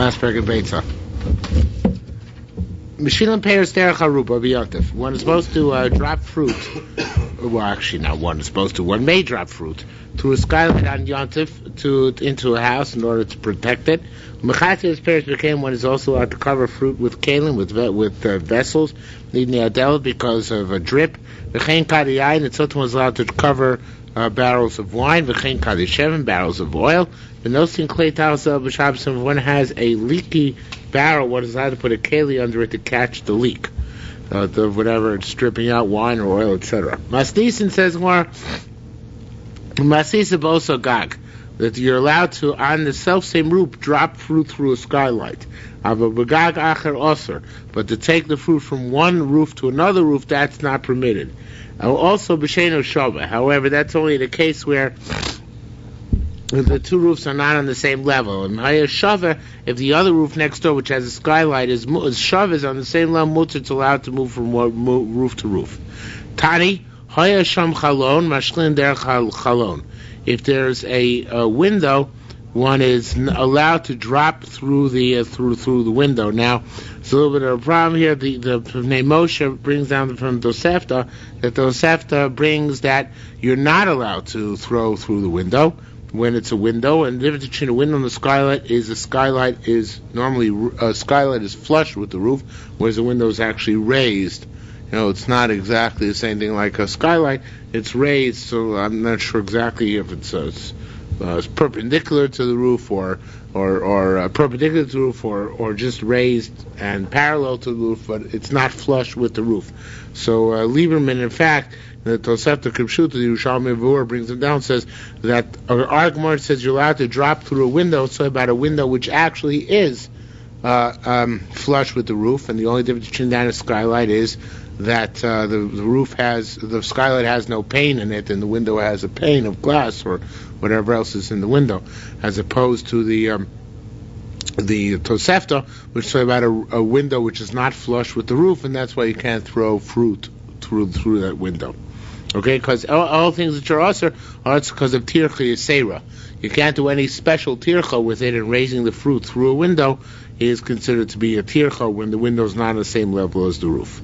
Last paragraph Beitza. Mishilim Peiros Derech Haruba B'Yontif. One is supposed to drop fruit. Well, actually, not one is supposed to. One may drop fruit through a skylight on Yontif into a house in order to protect it. Mechatis Peiros became one is also allowed to cover fruit with kalim, with vessels, needing Adela because of a drip. V'chein Kadiyayin, and someone was allowed to cover barrels of wine. V'chein Kadisheven, barrels of oil. The nosin clay towels of Shabbos, if one has a leaky barrel, one is allowed to put a keli under it to catch the leak. Whatever it's dripping out, wine or oil, etc. Masnisin says more. Masnisa boso gag, that you're allowed to, on the self-same roof, drop fruit through a skylight. Avagag acher osir, but to take the fruit from one roof to another roof, that's not permitted. Also b'sheino shova. However, that's only the case where the two roofs are not on the same level. And haya shava, if the other roof next door, which has a skylight, is shava is on the same level, mutter, it's allowed to move from roof to roof. Tani haya sham chalon mashlin derech chalon. If there's a window, one is allowed to drop through the through the window. Now, it's a little bit of a problem here. The name Moshe brings down from Tosefta that Tosefta brings that you're not allowed to throw through the window when it's a window, and the difference between a window and the skylight is normally a skylight is flush with the roof, whereas a window is actually raised. It's not exactly the same thing like a skylight. It's raised, so I'm not sure exactly if it's perpendicular to the roof or perpendicular to the roof or just raised and parallel to the roof, but it's not flush with the roof. So Lieberman, in fact, the Tosefta Kibshuta, the Yerushalmi Beitza brings him down, says that our Gemara says you're allowed to drop through a window, so about a window which actually is flush with the roof, and the only difference between that and a skylight is that the skylight has no pane in it, and the window has a pane of glass or whatever else is in the window, as opposed to the Tosefta, which is about a window which is not flush with the roof, and that's why you can't throw fruit through that window. Okay, because all things which are usher are because of tircha yisera. You can't do any special tircha with it, and raising the fruit through a window is considered to be a tircha when the window is not on the same level as the roof.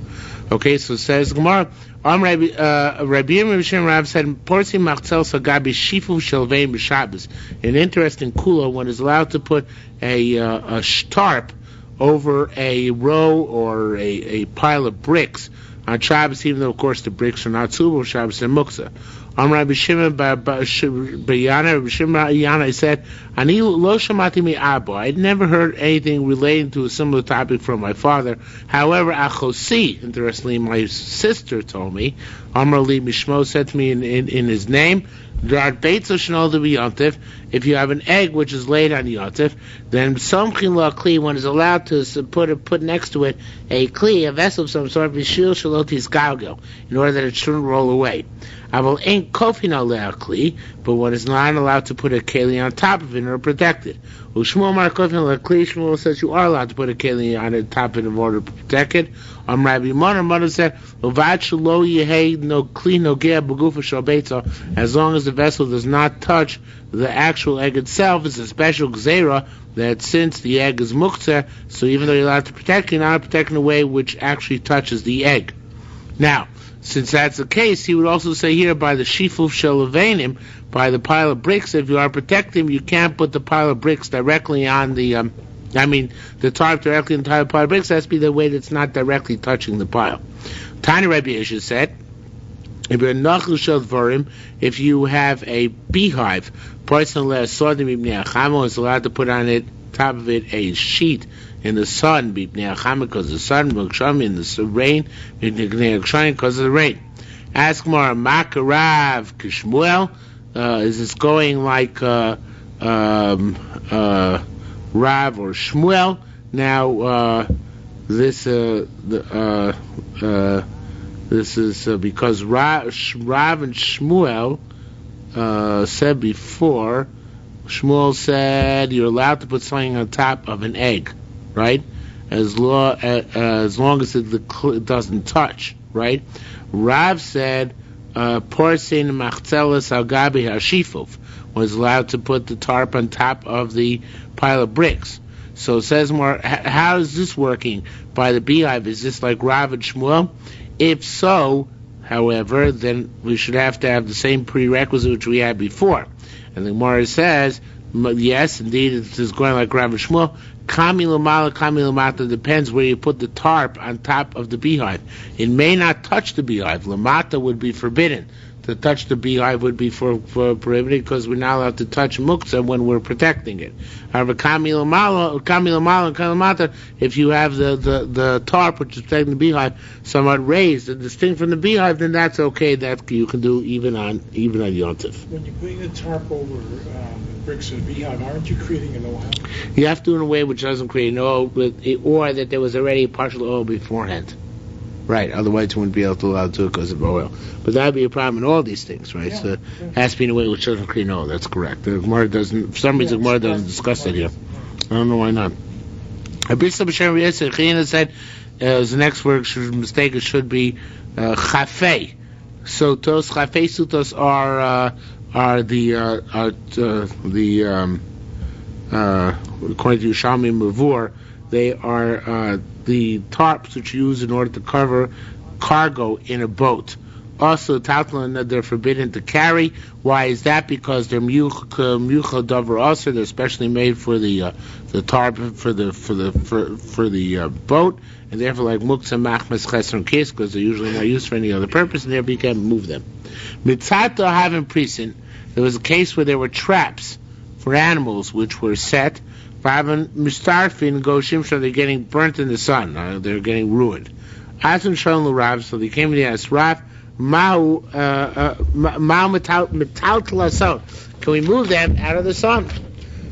Okay, so it says Gemara, Rabbi Yirmiyah Rav said, Porsi machzel sagabi shifu shelvein b'Shabbos. An interesting kula, one is allowed to put a tarp over a row or a pile of bricks on Shabbos, even though, of course, the bricks are not suitable Shabbos and muksa. Rabbi Shimon Yana said, Ani lo shamati mi abba. I'd never heard anything relating to a similar topic from my father. However, Achosi, interestingly, my sister told me, Amar li Mishmo said to me in his name, if you have an egg which is laid on Yontif, then somchin la kli, one is allowed to put next to it a kli, a vessel of some sort, in order that it shouldn't roll away. Aval ain't kofin aleh kli, but one is not allowed to put a keli on top of it or protect it. Ushmuel mar kofin aleh kli, Shmuel says you are allowed to put a keli on the top of it in order to protect it. Rabbi Mona said, "Uvad shelo yehei no kli nogea b'gufa shel beitza." As long as the vessel does not touch the actual egg itself, it's a special gzeira that since the egg is muktzeh, so even though you're allowed to protect, you're not protecting a way which actually touches the egg. Now, since that's the case, he would also say here by the shifuf shel levanim, by the pile of bricks, if you are protecting, you can't put the pile of bricks directly on the tarp directly on the pile of bricks. Has to be the way that's not directly touching the pile. Tani Rabbi Yisha said, if you're nachal shel dvarim, if you have a beehive, person is allowed to put on it top of it a sheet in the sun, because the sun, in the rain, because of the rain. Ask more, Makarav Kishmuel, is this going like Rav or Shmuel? Now, this is because Rav and Shmuel said before. Shmuel said you're allowed to put something on top of an egg, right? As long as it doesn't touch, right? Rav said porsin machzelas al gabi hashifuf, was allowed to put the tarp on top of the pile of bricks. So it says more. How is this working by the beehive? Is this like Rav and Shmuel? If so, however, then we should have to have the same prerequisite which we had before. And the Gemara says, yes, indeed, it is going like Rav and Shmuel. Kami lamala, kami lamata, depends where you put the tarp on top of the beehive. It may not touch the beehive. Lamata would be forbidden. To touch the beehive would be for prohibited because we're not allowed to touch muktzah when we're protecting it. However, kami lamala, and kami lamata, if you have the tarp which is protecting the beehive somewhat raised and distinct from the beehive, then that's okay. That you can do even on Yontif. When you're putting the tarp over bricks of the beehive, aren't you creating an oil? You have to do it in a way which doesn't create an oil, or that there was already a partial oil beforehand. Right, otherwise you wouldn't be able to allow to do it because of oil. But that would be a problem in all these things, right? Yeah, So it has to be in a way which doesn't create oil. That's correct. The Gemara doesn't, for some reason, the Gemara doesn't discuss it here. I don't know why not. Abisa B'Shem Yisrael, Chiyana said, the next word, mistake, it should be chafei. Sotos, chafei sutos are according to Yerushalmi Mavur, they are the tarps which you use in order to cover cargo in a boat. Also, Tatlan, they're forbidden to carry. Why is that? Because they're miyuchad davar also. They're specially made for the tarp for the boat, and therefore like muktzah machmas chesron kis, because they're usually not used for any other purpose, and therefore you can't move them. Mitzato having present, there was a case where there were traps for animals which were set. Mistarfin go shimshon, they're getting burnt in the sun. They're getting ruined. Asim shalom l'Rav, so they came to ask Rav, Ma'u metal laso. Can we move them out of the sun?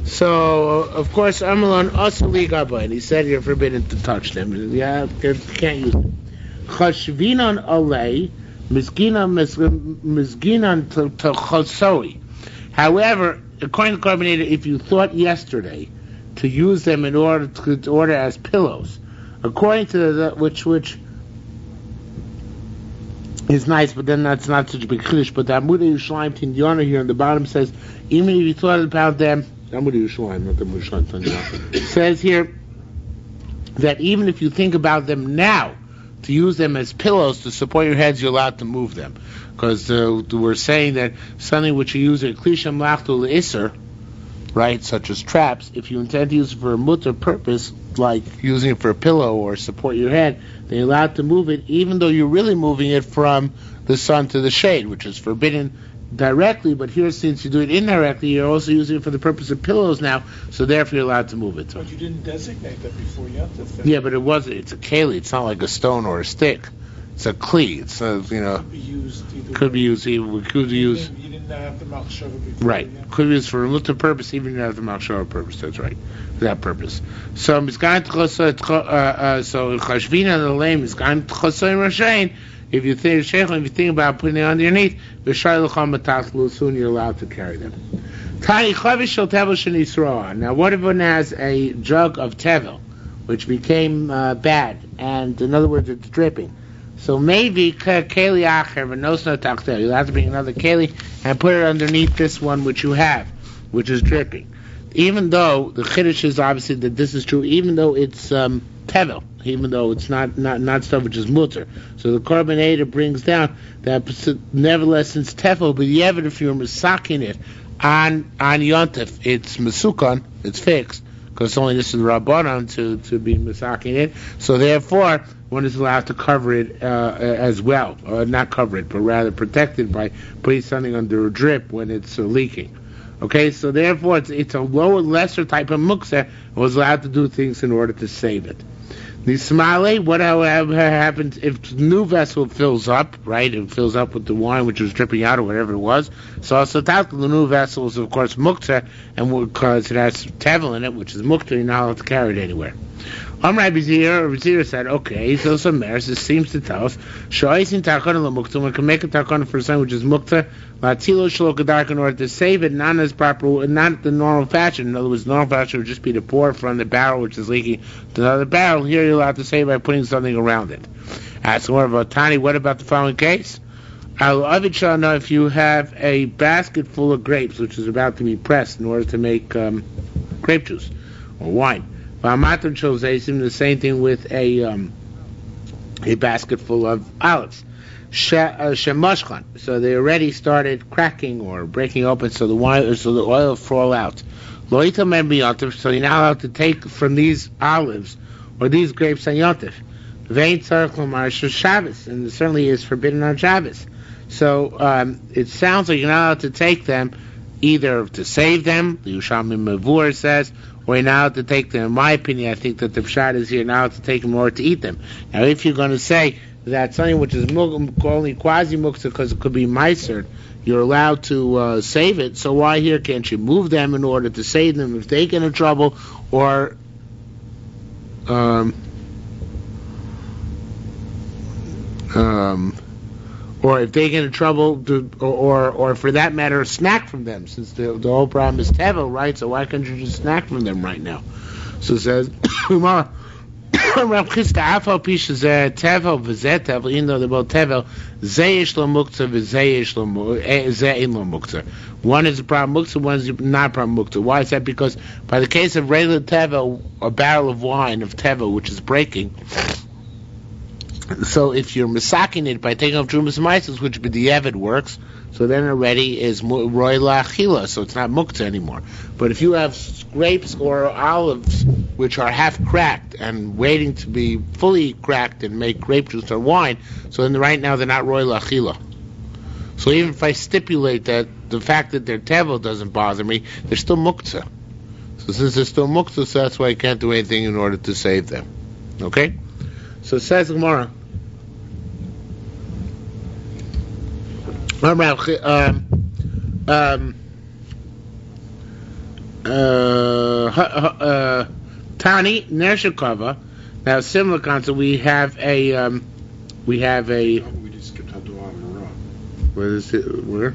So of course Amalon asuli gaba, and he said you're forbidden to touch them. Yeah, you can't use them. Chashvinan alei mizginan to chosoi. However, according to Carbonator, if you thought yesterday to use them in order as pillows, according to which is nice, but then that's not such a big chiddush. But the Amud Yerushalmi Tindiana here on the bottom says, even if you thought about them, Amud Yerushalmi, not the Amud Yerushalmi, says here that even if you think about them now to use them as pillows to support your heads, you're allowed to move them, because we're saying that something which you use a klisham lachtu le'iser, right, such as traps, if you intend to use it for a mutter purpose, like using it for a pillow or support your head, they're allowed to move it, even though you're really moving it from the sun to the shade, which is forbidden directly, but here, since you do it indirectly, you're also using it for the purpose of pillows now, so therefore you're allowed to move it. But you didn't designate that before you have to. Yeah, but it's a keli, it's not like a stone or a stick. It's a kli. It's could be used either. Could be used either. We could use. You didn't have the machshava before. Right. Yeah. Could be used for a mutter purpose, even if you have the machshava purpose. That's right. For that purpose. So chashvina the lame is going to chosay rashain. If you think about putting it underneath, soon you're allowed to carry them. Now, what if one has a jug of tevel, which became bad, and in other words, it's dripping? So maybe keli acher v'nosno tachtel. You'll have to bring another keli and put it underneath this one which you have, which is dripping. Even though the chiddush is obviously that this is true, even though it's tevel, even though it's not stuff which is mutter. So the carbonator brings down that nevertheless, since tevel, but yet if you're masaking it on yontif, it's masukon, it's fixed, because only this is rabbanon to be masaking it. So therefore, one is allowed to cover it as well, or not cover it, but rather protect it by putting something under a drip when it's leaking. Okay, so therefore it's a lesser type of muktzah, was allowed to do things in order to save it. Nismale, what happens if the new vessel fills up, right? It fills up with the wine which was dripping out or whatever it was. So the new vessel is of course muktzah, and because it has tevel in it, which is muktzah, you're not allowed to carry it anywhere. Amr Bizir said, okay, so some meres, this seems to tell us, Shoisin Takana Muktzah, one can make a Takana for something which is Muktzah, Latilo Shlokadark, in order to save it, not as proper, not the normal fashion. In other words, normal fashion would just be to pour from the barrel which is leaking to another barrel. Here you're allowed to save by putting something around it. Ask more about Tani, what about the following case? Now, if you have a basket full of grapes, which is about to be pressed in order to make grape juice or wine, The same thing with a basket full of olives. Shemashchan. So they already started cracking or breaking open, so the oil fall out. So you're not allowed to take from these olives or these grapes on Yontif. And it certainly is forbidden on Shabbos. So it sounds like you're not allowed to take them either to save them, the Yerushalmi Beitza says, or you're not allowed to take them. In my opinion, I think that the pshat is you're not allowed to take them or to eat them. Now, if you're going to say that something which is only quasi-muktzah because it could be meiser, you're allowed to save it, so why here can't you move them in order to save them if they get in trouble, or if they get in trouble, or for that matter, snack from them, since the whole problem is tevel, right? So why can't you just snack from them right now? So it says, Rav Chisda afal pisha zeh tevel v'zeh tevel, even though they're both tevel, zeh yesh lo muktzah v'zeh yesh lo muktzah. One is a problem muktzah, one is not a problem muktzah. Why is that? Because by the case of regular tevel, a barrel of wine of tevel which is breaking, so if you're misaking it by taking off Trumas Maises, which b'diavad works, so then already is roy la'achila, so it's not muktzah anymore. But if you have grapes or olives which are half cracked and waiting to be fully cracked and make grape juice or wine, so then right now they're not roy la'achila. So even if I stipulate that the fact that they're tevel doesn't bother me, they're still muktzah. So since they're still muktzah, so that's why I can't do anything in order to save them. Okay? So it says Gemara, Tani Nershakova. Now, similar concept. We just skipped Hadar in a row. Where is it? Where?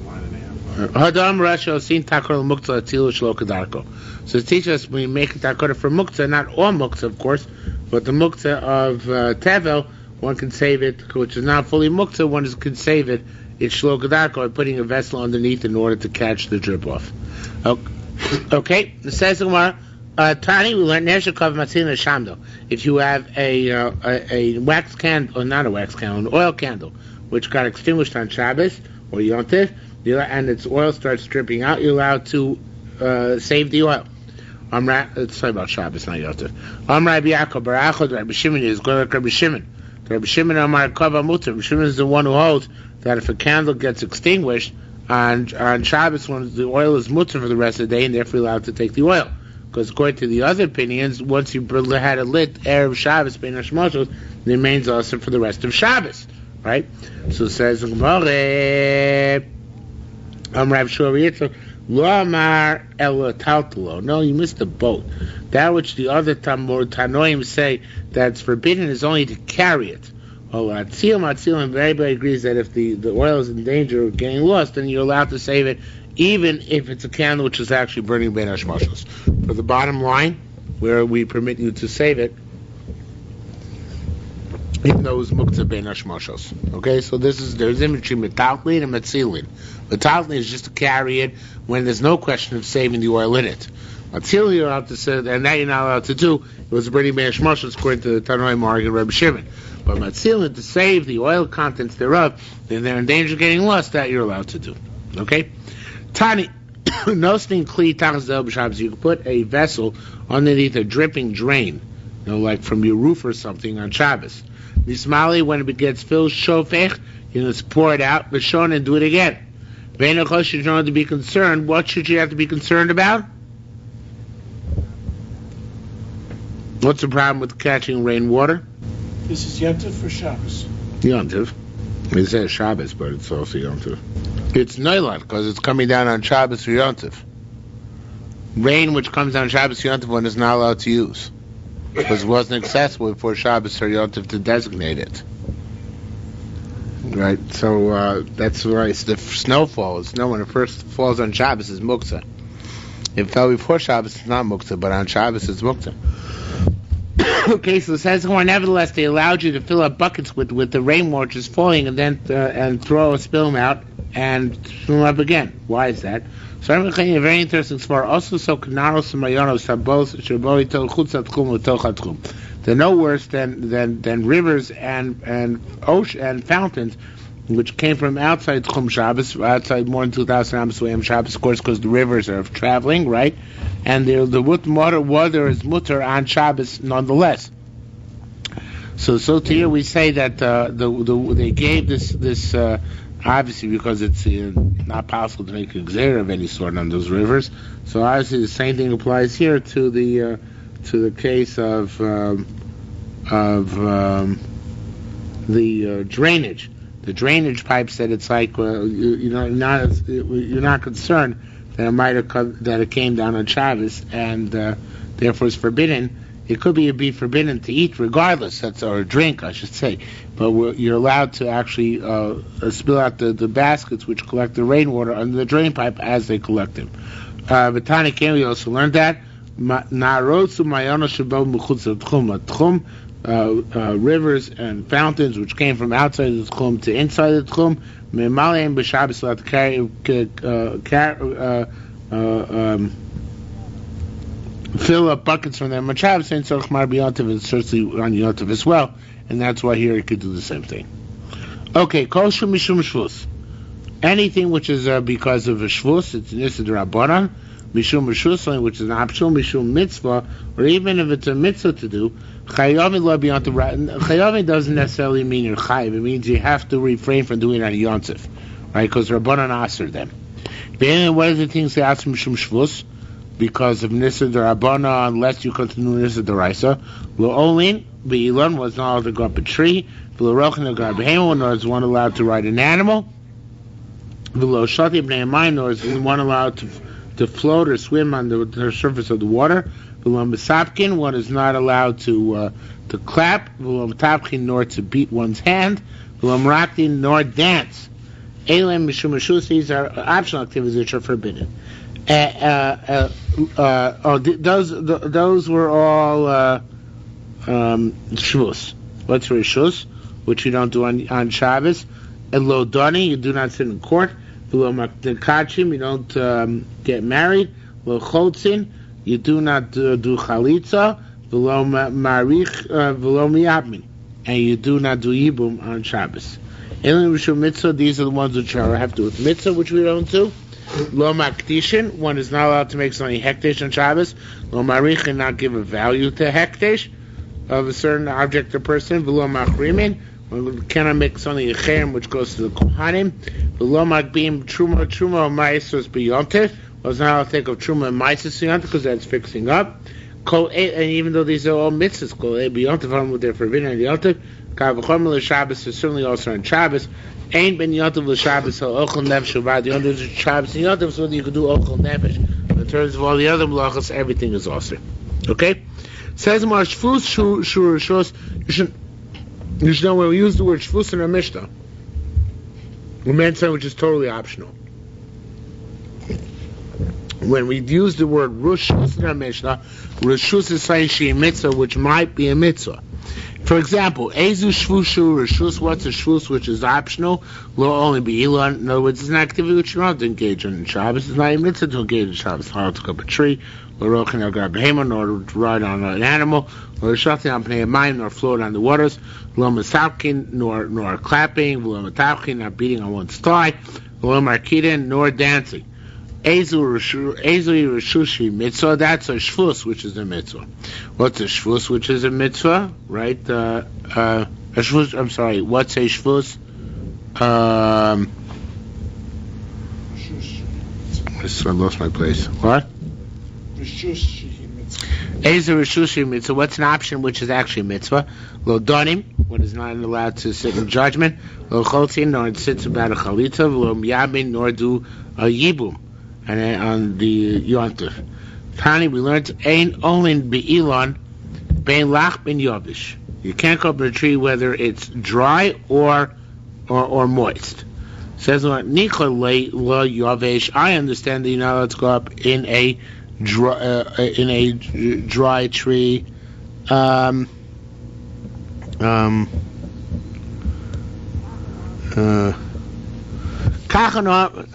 Line and a half. Hadam Rasha Sin Takor Muktzah Atilu Shlo Kedarko. So it teaches us when you make a takora for muktzah, not all muktzah, of course, but the muktzah of tevel, one can save it, which is not fully muktzah, one can save it. It's shlo kedarko, by putting a vessel underneath in order to catch the drip off. Okay, it says Gemara, Tani, we learned Nershakav Matzina Shamdo. If you have a wax candle, or not a wax candle, an oil candle, which got extinguished on Shabbos or Yontif, and its oil starts dripping out, you're allowed to save the oil. Sorry about Shabbos, not Yontif. Rabbi Yaakov Barachod, Rabbi Shimon is going like Rabbi Shimon. Rabbi Shimon Amar Kava Mutter. Rabbi Shimon is the one who holds that if a candle gets extinguished on Shabbos, when the oil is mutter for the rest of the day, and therefore allowed to take the oil. Because according to the other opinions, once you had it lit Erev Shabbos, Bein Hashmashos, it remains also for the rest of Shabbos, right? So it says Rav Shua Lo Amar Ela Taltalo. No, you missed the boat. That which the other Tanoim say that's forbidden is only to carry it. Atzilim, everybody agrees that if the oil is in danger of getting lost, then you're allowed to save it, even if it's a candle which is actually burning Bein Hashmashos. For the bottom line, where we permit you to save it, even though it's muktzah Bein Hashmashos. Okay, so there's in between metaltlin and metzilin. Metaltlin is just to carry it when there's no question of saving the oil in it. Metzilin you're allowed to say, and that you're not allowed to do. It was burning Bein Hashmashos according to the Tanoim Marg and Rabbi Shimon. But metzilin, to save the oil contents thereof, then they're in danger of getting lost, that you're allowed to do. Okay? Tani, nosting kli tachzel b'Shabbos. You can put a vessel underneath a dripping drain, like from your roof or something on Shabbos. Mismali, when it gets filled, shofech, just pour it out, b'shon, and do it again. V'enochosh, you don't have to be concerned. What should you have to be concerned about? What's the problem with catching rainwater? This is Yontif for Shabbos. Yontif. It says Shabbos, but it's also Yontif. It's Neilat, because it's coming down on Shabbos for Yontif. Rain which comes down Shabbos for Yontif, one is not allowed to use, because it wasn't accessible before Shabbos or Yontif to designate it. Right, so that's right. It's the snowfall. Snow when it first falls on Shabbos is muktzah. If it fell before Shabbos, it's not muktzah, but on Shabbos it's muktzah. Okay, so it says, nevertheless, they allowed you to fill up buckets with the rainwater just falling, and then and spill them out and swim up again. Why is that? So I'm a very interesting svar. Also, so kanaros mayonos sabos shaboi tel chutzat chum utoch chum. They're no worse than rivers and ocean and fountains, which came from outside Tchum Shabbos, outside more than 2,000 Amos away from Shabbos, of course, because the rivers are traveling, right? And the water is mutter on Shabbos nonetheless. So to here we say that they gave this obviously because it's not possible to make a gzeira of any sort on those rivers. So obviously the same thing applies here to the case of the drainage. The drainage pipes that it's like you're not concerned that it came down on Shabbos and therefore it's forbidden. It could be forbidden to eat regardless, or drink, I should say. But you're allowed to actually spill out the baskets which collect the rainwater under the drain pipe as they collect them. But Tani Ken, we also learned that rivers and fountains which came from outside the tchum to inside the tchum, memaleim b'Shabbos allowed to fill up buckets from them on Shabbos, and tzorich b'yontiv, and certainly on yontiv as well, and that's why here it could do the same thing. Okay, kol shu mishum shvus. Anything which is because of a shvus, it's nisa d'Rabbanan, mishum shvus, which is an optional, mishum mitzvah, or even if it's a mitzvah to do, chayavim lo b'yontiv. Chayavim doesn't necessarily mean you're chayiv. It means you have to refrain from doing it on yontiv, right? Because Rabbanan aser them. Then what are the things they ask mishum shvus? Because of Nisa D'Rabbana, unless you continue Nisa D'Oraisa. L'olin, Be'ilan was not allowed to go up a tree. V'l'rochin L'gar Behema, nor is one allowed to ride an animal. V'lo'shati B'nei Amayim, nor is one allowed to float or swim on the surface of the water. V'lo' one is not allowed to clap. V'lo' nor to beat one's hand. V'lo' nor dance. Eilem Mishum Mishus, these are optional activities which are forbidden. Those were all shvus. What's rishus, which you don't do on Shabbos? And lo dani, you do not sit in court. Lo makdekachim, you don't get married. Lo chotzin, you do not do chalitza. Lo marich, lo miyabmin, and you do not do yibum on Shabbos. Elim rishum mitzvah, these are the ones which have to do with mitzvah, which we don't do. Lo makdishin, one is not allowed to make something hekdesh on Shabbos. Lo marich, not give a value to hekdesh of a certain object or person. V'lo machrimin, one cannot make something a cherem which goes to the kohanim. V'lo makbim truma ma'asos b'yontif, was not allowed to take of truma and ma'asos b'yontif because that's fixing up. And even though these are all mitzvahs, kol b'yontif, they're forbidden on yontif. Kavachom l'Shabbos is certainly also on Shabbos. Ain't ben yontif l'Shabbos so ochel nefesh uvad yontif Shabbos and yontif, so you can do ochel nefesh. In terms of all the other melachos, everything is also okay. Says Mar shvus shur shus. You should know when we use the word shvus in our Mishnah, we meant something which is totally optional. When we use the word rishus in our Mishnah, rishus is saying she mitzvah, which might be a mitzvah. For example, Ezu Shvushu Rishus, what's a Shvus which is optional? Will only be Elon. In other words, it's an activity which you don't have to engage in Shabbos. It's not even mitzvah to engage in Shabbos. It's not to go up a tree, or Rochin or grab a hammer, nor to ride on an animal, or Shati on Pnei Mayim, nor float on the waters, Lo Masapkin, nor clapping, Lo Matapkin, not beating on one's thigh, Lo Markidin, nor dancing. Ezu Rishushi mitzvah, that's a shvus, which is a mitzvah. What's a shvus, which is a mitzvah? Right? A shvus, I'm sorry, what's a shvus? I lost my place. What? Ezu Rishushi mitzvah, what's an option which is actually a mitzvah? Lo donim, one is not allowed to sit in judgment. Lo chotzin, nor it sits about a chalitza. Lo miyabin, nor do a yibum. And on the yontif. Tani, we learned ain only be'ilan bein lach ben yavish. You can't go up in a tree whether it's dry or moist. Says Nicha lo yavish. I understand that you're not allowed to go up in a dry tree. Kachano.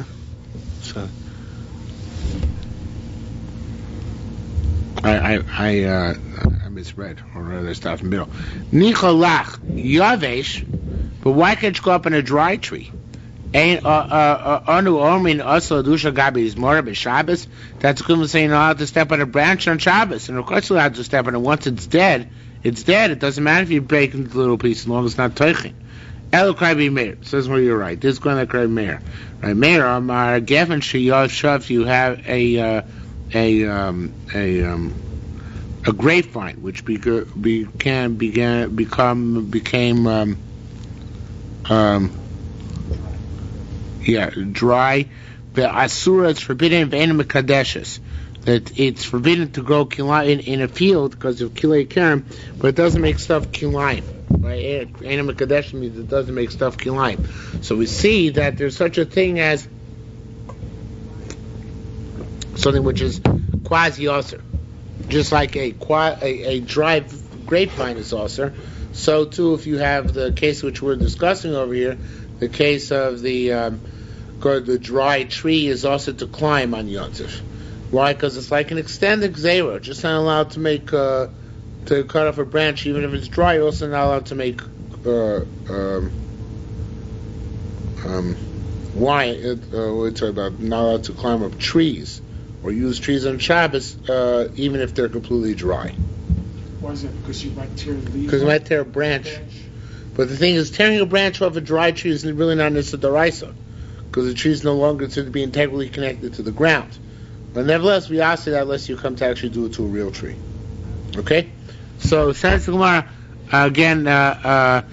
I misread, or rather, start from the middle. Nicholach Yavesh, but why can't you go up in a dry tree? Anu Omin also Dusha Gabi is more of a Shabbos. That's equivalent to saying you're allowed to step on a branch on Shabbos, and of course you're allowed to step on it. Once it's dead, it's dead. It doesn't matter if you break it into little pieces, as long as it's not teiching. Elo Kraibi Meir says where you're right. This is going to Kraibi Meir. Right, Meir, Amar Gevin Shiyoshav, you have a grapevine which became dry. But asura, it's forbidden in Kadeshes. That it's forbidden to grow kilayim in a field because of kilay karim, but it doesn't make stuff kilayim. Right? Enim Kadesh means it doesn't make stuff kilayim. So we see that there's such a thing as something which is quasi-osir. Just like a dry grapevine is osir, so too if you have the case which we're discussing over here, the case of the dry tree is also to climb on Yontif. Why? Because it's like an extended gzera. Just not allowed to make to cut off a branch, even if it's dry. You're also not allowed to make we're talking about not allowed to climb up trees or use trees on Shabbos, even if they're completely dry. Why is that? Because you might tear the leaf. Because you might tear a branch. But the thing is, tearing a branch off a dry tree is really not necessarily deraisa, because the tree is no longer considered to be integrally connected to the ground. But nevertheless, we ask that unless you come to actually do it to a real tree. Okay? So, says the Gemara, again, where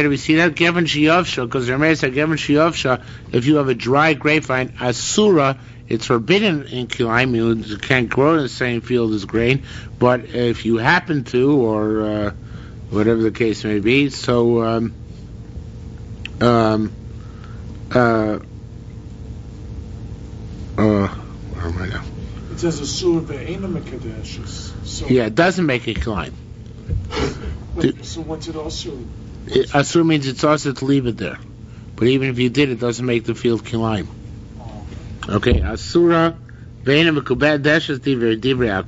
do we see that? Gevin Shiyovsha, because the Rameh said, Gevin Shiyovsha, if you have a dry grapevine, Asura, it's forbidden in Kilayim, you can't grow in the same field as grain, but if you happen to, or whatever the case may be, so, where am I now? It says Asura ve'enim kadeshes. Yeah, it doesn't make it Kilayim. So what's it also? Asur means it's also to leave it there. But even if you did, it doesn't make the field Kilayim. Okay, Asura, Ve'enim Kadeshes Divrei.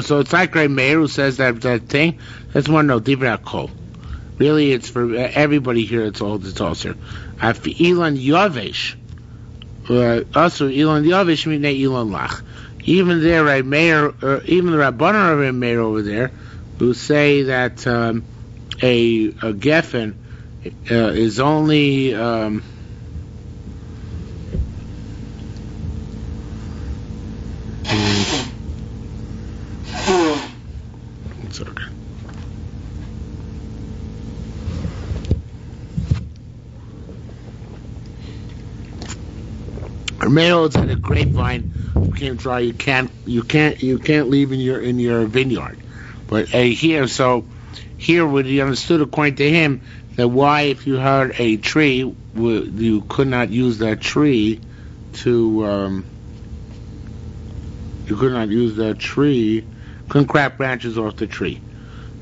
So it's like Ray Meir who says that thing. That's more no Divrei Kol. Really, it's for everybody here. It's also. After Ilan Yavesh, also Ilan Yavesh Minei Ilan Lach. Even there, Ray Meir, even the Rabbanan of Ray Meir over there, who say that a geffen is only it's okay. Meir said a grapevine became dry. You can't leave in your vineyard. But here what he understood according to him, that why if you had a tree you could not use that tree to couldn't crack branches off the tree.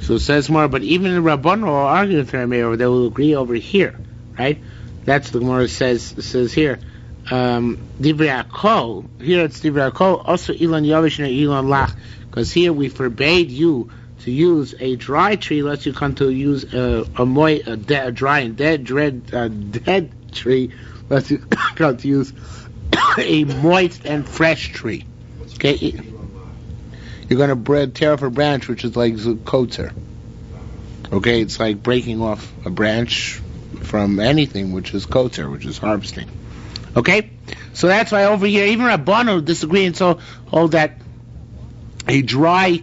So it says more, but even the Rabbanan will argue with Rabbi Meir, they will agree over here, right? That's the Gemara says here. Divrei Akol, here it's Divrei Akol, also Ilan Yavish and Ilan Lach, because here we forbade you to use a dry tree unless you come to use a dry and dead tree, unless you come to use a moist and fresh tree. Okay, you're going to tear off a branch which is like kotzer. Okay, it's like breaking off a branch from anything which is kotzer, which is harvesting. Okay, so that's why over here even Rabbanan disagree and so hold that a dry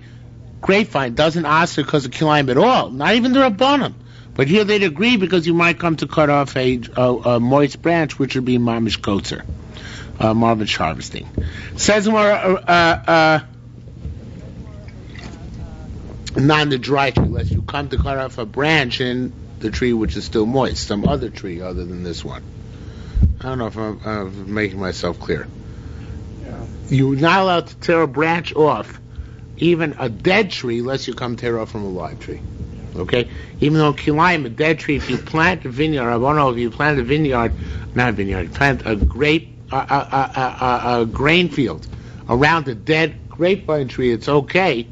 grapevine doesn't ask because of kilayim at all. Not even the Rabbanan, but here they'd agree because you might come to cut off a moist branch, which would be mamish kotzer, mamish harvesting. Says more not in the dry tree, unless you come to cut off a branch in the tree which is still moist, some other tree other than this one. I don't know if I'm making myself clear. Yeah. You're not allowed to tear a branch off, even a dead tree, unless you come tear off from a live tree. Okay, even though kilayim, a dead tree, if you plant a vineyard, I don't know if you plant a vineyard, not a vineyard, plant a grain field around a dead grapevine tree, it's okay.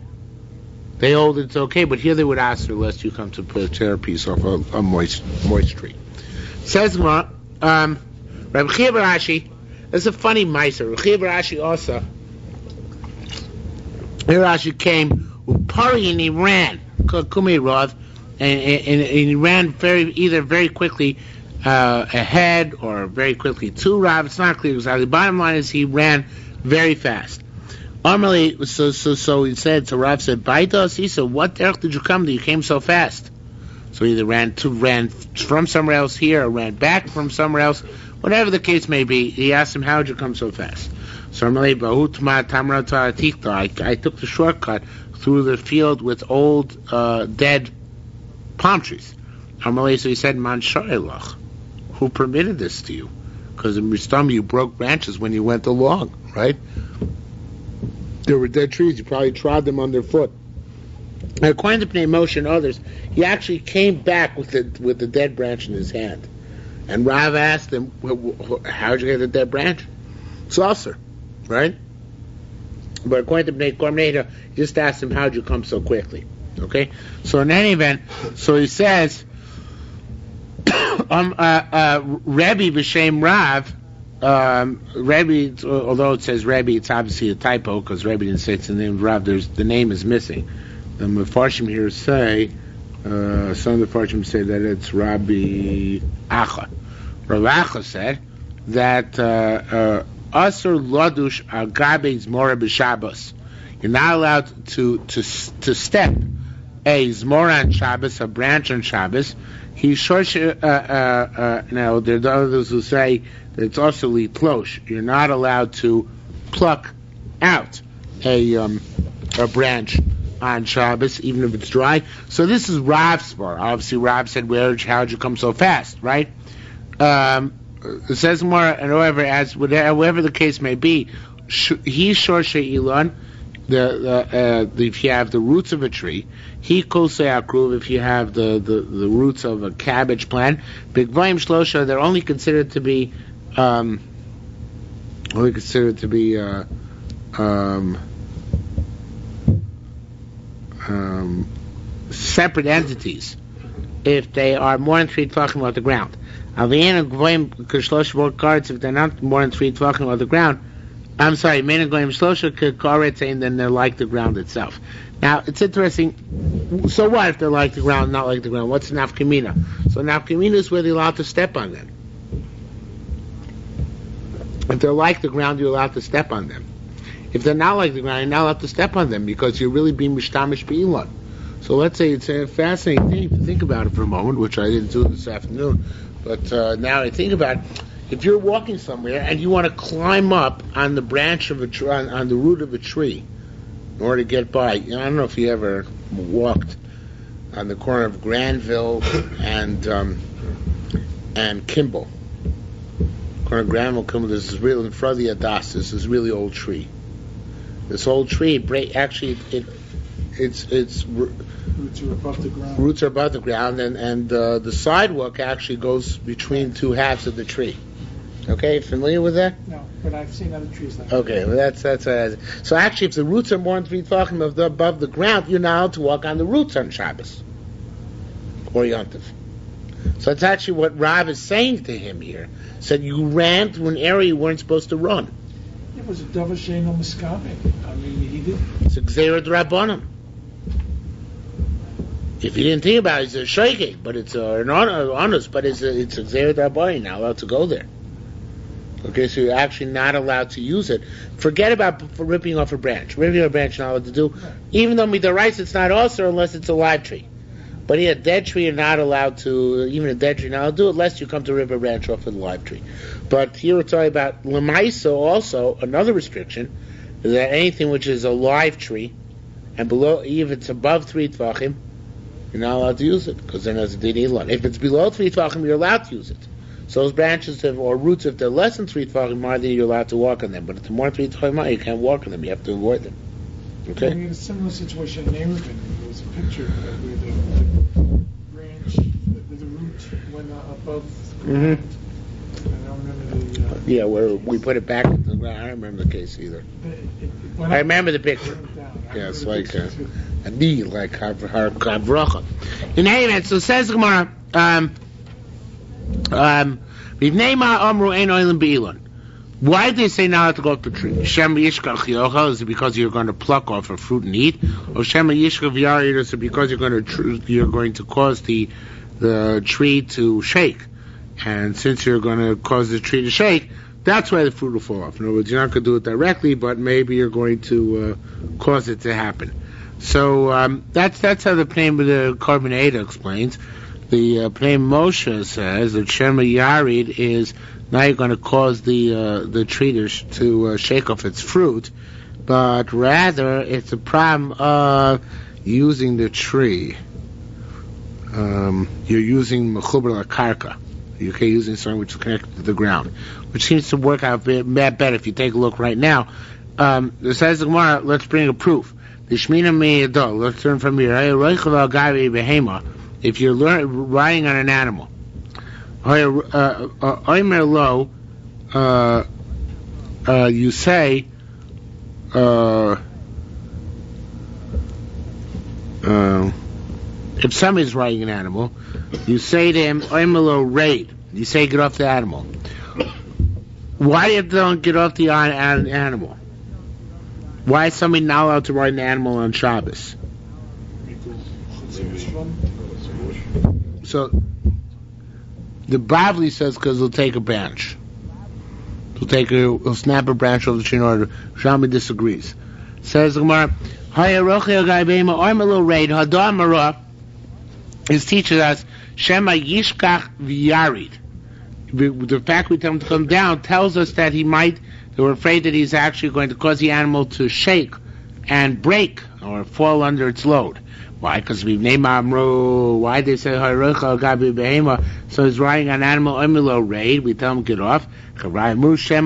They hold it's okay, but here they would ask her lest you come to put a tear piece off a moist tree. Says Rabbi Chia bar Ashi, it's a funny meiser. Rabbi Chia bar Ashi also. Rashi came with Pari and he ran. And he ran either very quickly ahead or very quickly to Rav. It's not clear exactly. Bottom line is he ran very fast. Normally, so he said. So Rav said, "Baita Asisa, what derech did you come to? You came so fast." So he either ran from somewhere else here or ran back from somewhere else. Whatever the case may be, he asked him, "How did you come so fast?" So I took the shortcut through the field with old dead palm trees. So he said, "Man sha'elach, who permitted this to you? Because in Ristam you broke branches when you went along, right? There were dead trees. You probably trod them underfoot." And according to Pnei Moshe and others, he actually came back with the dead branch in his hand. And Rav asked him, "How did you get the dead branch?" Saucer, right? But according to Bnei Korneda, he just asked him, "How did you come so quickly?" Okay? So in any event, so he says, Rebbe b'shem Rav, Rebbe, although it says Rebbe, it's obviously a typo because Rebbe didn't say it's the name of Rav. The name is missing. The Mefarshim here say, some of the Mefarshim say that it's Rabbi Acha. Rabbi Acha said that Asur Ladush Agabe Zmora b'Shabbos. You're not allowed to step a Zmora on Shabbos, a branch on Shabbos. He shorsh. Now there are others who say that it's also litlosh. You're not allowed to pluck out a branch on Shabbos, even if it's dry. So this is Rav's bar. Obviously, Rav said, "How'd you come so fast?" Right? It says more, and however the case may be, he shorshe ilan. If you have the roots of a tree, he kosei akruv. If you have the roots of a cabbage plant, bigvayim shlosha, they're only considered to be separate entities if they are more than 3 tefachim about the ground. Avien gvoim k'shlosh cards if they're not more than 3 tefachim about the ground. I'm sorry, men goyim shlosha k'karet, saying then they're like the ground itself. Now it's interesting. So what if they're like the ground, not like the ground? What's nafkamina? So nafkamina is where they're allowed to step on them. If they're like the ground, you're allowed to step on them. If they're not like the ground, you're not allowed to step on them because you're really being mishtamish be'ilan. So let's say it's a fascinating thing to think about it for a moment, which I didn't do this afternoon, but now I think about it. If you're walking somewhere and you want to climb up on the branch of a tree, on the root of a tree, in order to get by, I don't know if you ever walked on the corner of Granville and Kimball. Corner of Granville, Kimball. This is really in front of the Adas. This is really old tree. This old tree, its roots are above the ground. Roots are above the ground, and the sidewalk actually goes between 2 halves of the tree. Okay, familiar with that? No, but I've seen other trees like that. Okay, well that's so actually, if the roots are more than 3 tefachim above the ground, you're not allowed to walk on the roots on Shabbos or Yontif. So that's actually what Rav is saying to him here. Said you ran to an area you weren't supposed to run. It was a davar she'eino miskaven. I mean, he did. It's a gzeira d'rabbanan. If you didn't think about it, it's a shayke, but it's an honest, but it's a gzeira d'rabbanan. You're not allowed to go there. Okay, so you're actually not allowed to use it. Forget about ripping off a branch. Ripping off a branch, you're not allowed to do. Right. Even though midaraisa, it's not also unless it's a live tree. But a dead tree, you're not allowed to. Even a dead tree, you're not allowed to do it unless you come to rip a branch off of the live tree. But here we're talking about lemaisa, also another restriction is that anything which is a live tree and below, if it's above 3 tefachim, you're not allowed to use it because then there's a din ilan. If it's below 3 tefachim, you're allowed to use it. So those branches or roots, if they're less than 3 tefachim, then you're allowed to walk on them. But if they're more than 3 tefachim, you can't walk on them. You have to avoid them. Okay. We had a similar situation in Yerevan. There was a picture where when above Mhm. ground. I don't remember the. Yeah, where we put it back into the ground. I don't remember the case either. When I remember the picture. went down. I Yeah, it's remember like the picture, too. a knee, like Havracha. In any event, so says the Gemara, why did they say not to go up the tree? Shem Yishkach Yochel, is it because you're going to pluck off a fruit and eat? Or Shem Yishkach Yarid, is it because you're going to cause the tree to shake? And since you're going to cause the tree to shake, that's why the fruit will fall off. In other words, you're not going to do it directly, but maybe you're going to cause it to happen. So that's how the Pnei of the Korban Eidah explains. The Pnei Moshe says that Shema Yarid is now you're going to cause the tree to shake off its fruit, but rather it's a problem of using the tree. You're using mechuber lakarka. You're using something which is connected to the ground, which seems to work out better if you take a look right now. It says the Gemara, let's bring a proof. The Shmina Me'edo, let's learn from here. If you're riding on an animal, you say, if somebody's riding an animal, you say to him, Oimelo raid. You say, get off the animal. Why don't get off the animal? Why is somebody not allowed to ride an animal on Shabbos? So, the Bavli says because he'll take a branch. He'll snap a branch off the tree in order. Shami disagrees. Says the Gemara, his teaches us, Shema Yishkach V'Yarid. The fact we tell him to come down tells us that they were afraid that he's actually going to cause the animal to shake and break or fall under its load. Why? Because we name Amru. Why they say Hayrocha Gabi Behema? So he's riding an animal Emilo raid. We tell him get off. Shema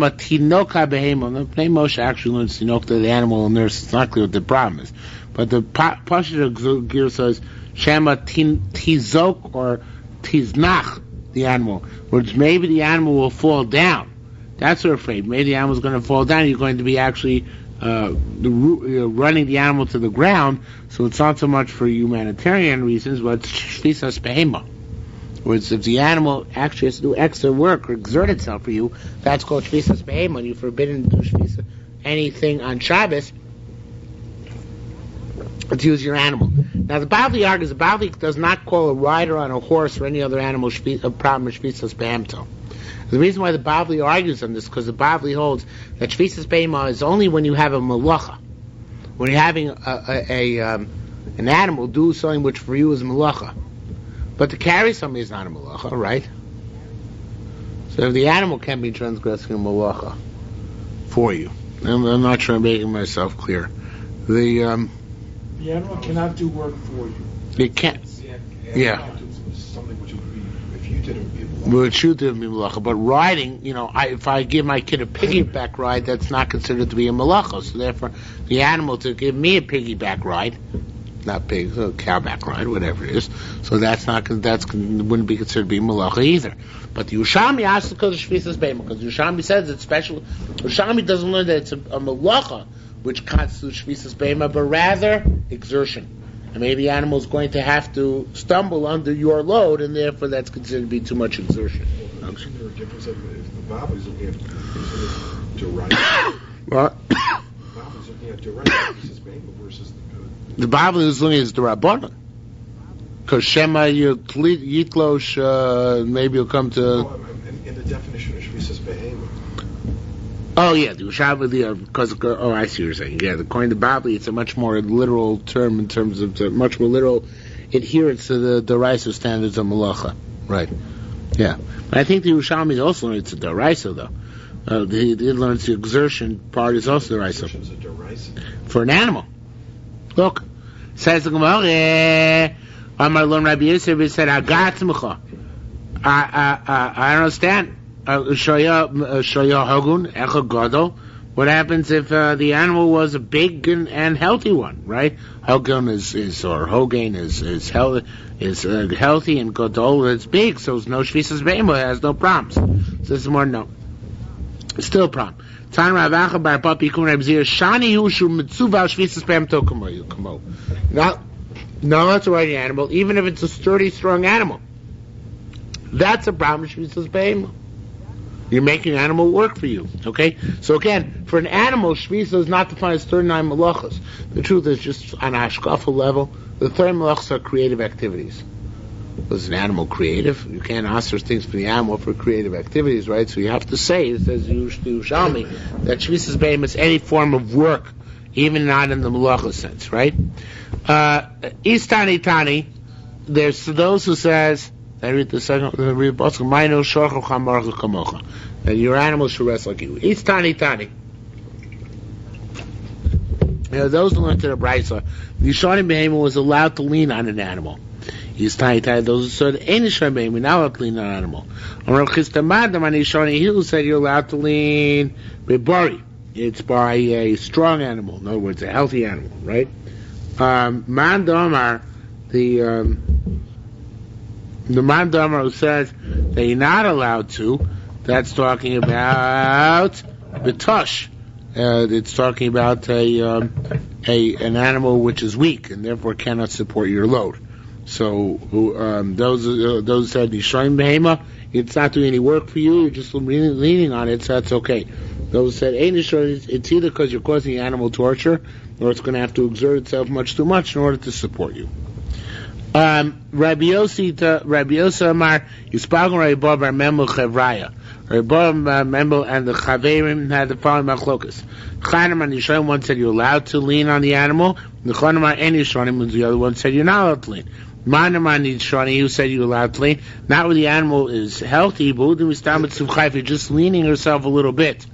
Tinoka Behema. The Pnei Moshe actually learns Tinoka, the animal nurse. It's not clear what the problem is, but the Pasha Gear says Shema Tizok or Tiznach the animal, which maybe the animal will fall down. That's what we're afraid. Maybe the animal's going to fall down. You're going to be actually running the animal to the ground, so it's not so much for humanitarian reasons, but it's shvisas behema. Whereas if the animal actually has to do extra work or exert itself for you, that's called shvisas behema, and you're forbidden to do shvisa anything on Shabbos to use your animal. Now the Bavli argues, the Bavli does not call a rider on a horse or any other animal a problem of shvisas behemto. The reason why the Bavli argues on this, because the Bavli holds that shvisas behema is only when you have a malacha. When you're having an animal do something which for you is malacha. But to carry something is not a malacha, right? So the animal can be transgressing a malacha for you. I'm not sure I'm making myself clear. The animal cannot do work for you. It can't. Yeah. Something which would be, if you did it, would be a malacha. Well, it should be malacha, but riding, if I give my kid a piggyback ride, that's not considered to be a malacha. So therefore, the animal to give me a piggyback ride, not pig, a cowback ride, whatever it is. So wouldn't be considered to be malacha either. But the Yerushalmi asks because of shvisas behema, because Yerushalmi says it's special. Yerushalmi doesn't learn that it's a malacha which constitutes shvisas behema, but rather exertion. And maybe the animal is going to have to stumble under your load, and therefore that's considered to be too much exertion. Isn't there a difference if the Bible is looking at direct? What? The Bible is looking at direct shvisas behema versus The Bible is looking at the Rabbanon. Because Shema Yitlosh, maybe you'll come to... in the definition of shvisas behema. Oh yeah, the Yerushalmi, because I see what you're saying. Yeah, according to Bavli, it's a much more literal term in terms of the much more literal adherence to the Daraisa standards of Malacha. Right. Yeah. But I think the Yerushalmi also learns the Daraisa though. He learns the exertion part is also Daraisa. For an animal. Look, says the Gemara, Amar Lon Rabbi Yosef said, I don't understand. Shoya Hagun, Echa Gadol, What happens if the animal was a big and healthy one, right? Hogan is healthy and Gadol is big, so it's no Shvisas Be'ema, it has no problems. So this is more no. Still a problem. Not allowed to ride an animal, even if it's a sturdy, strong animal. That's a problem, Shvisas Be'ema. You're making an animal work for you, okay? So again, for an animal, Shvisa is not defined as 39 malachas. The truth is, just on a hashkafa level, the 30 malachas are creative activities. Was an animal creative? You can't answer things for the animal for creative activities, right? So you have to say, it says Yerushalmi, that Shvisas Be'ema is any form of work, even not in the malacha sense, right? Istani Tani, there's those who says, I read the second, that your animal should rest like you. It's tani. Those who went to the Beitza, the Yerushalmi Beitza was allowed to lean on an animal. He's tani. Those who said any Yerushalmi Beitza not allowed to lean on an animal. He said you're allowed to lean bari. It's by a strong animal. In other words, a healthy animal, right? Man Damar, the Man Damar who says that you're not allowed to, that's talking about B'tosh. It's talking about an animal which is weak and therefore cannot support your load. So those said Yerushalmi Beitza, it's not doing any work for you, you're just leaning on it, so that's okay. Those said it's either because you're causing animal torture, or it's going to have to exert itself much too much in order to support you. Rabbi Yossi Amar Yispagun Rabbi Bar Memel Chevraya. Rabbi Bar Memel and the Chaverim had the following machlokas. Chanim and Yerushalmi, one said you're allowed to lean on the animal. The Chanim and Yerushalmi, the other one said you're not allowed to lean. Manam and Yerushalmi, who said you're allowed to lean, not when the animal is healthy, but if you're just leaning yourself a little bit.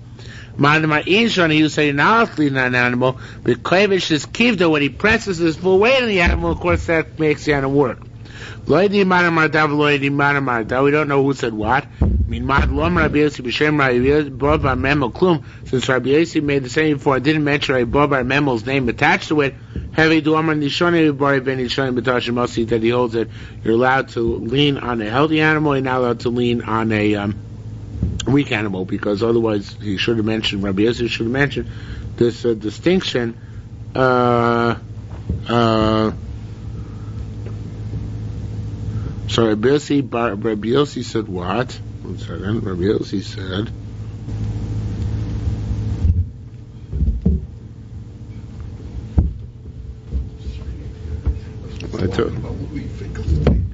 Manam Yerushalmi, who said you're not allowed to lean on an animal, but Klevish is kivda, when he presses his full weight on the animal, of course that makes the animal work. We don't know who said what. Since Rabbi Yossi made the same before, I didn't mention Rabbi Bar Memel's name attached to it. That he holds that you're allowed to lean on a healthy animal, you're not allowed to lean on a weak animal, because otherwise he should have mentioned, Rabbi Yossi should have mentioned this distinction. So Rabbi Yossi said what? One second. Rabbi Yossi said,